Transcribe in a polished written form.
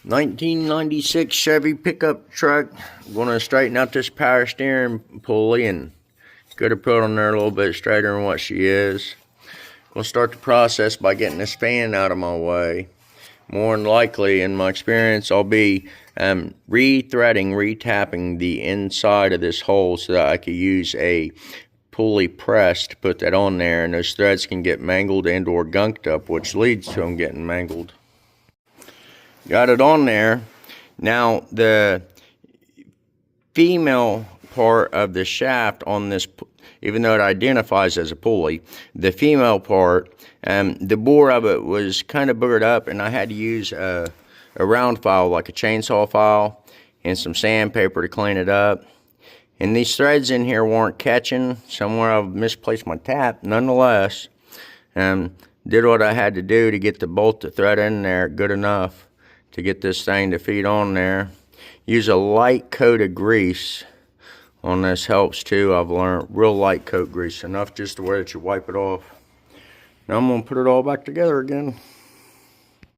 1996 Chevy pickup truck. I'm going to straighten out this power steering pulley and get her put on there a little bit straighter than what she is. Going to start the process by getting this fan out of my way. More than likely, in my experience, I'll be re-threading, re-tapping the inside of this hole so that I could use a pulley press to put that on there, and those threads can get mangled and or gunked up, which leads to them getting mangled. Got it on there. Now the female part of the shaft on this, even though it identifies as a pulley, the female part, the bore of it was kind of boogered up, and I had to use a round file, like a chainsaw file, and some sandpaper to clean it up. And these threads in here weren't catching. Somewhere I've misplaced my tap. Nonetheless, did what I had to do to get the bolt to thread in there good enough to get this thing to feed on there. Use a light coat of grease on this helps too. I've learned real light coat grease, enough just to where that you wipe it off. Now I'm going to put it all back together again.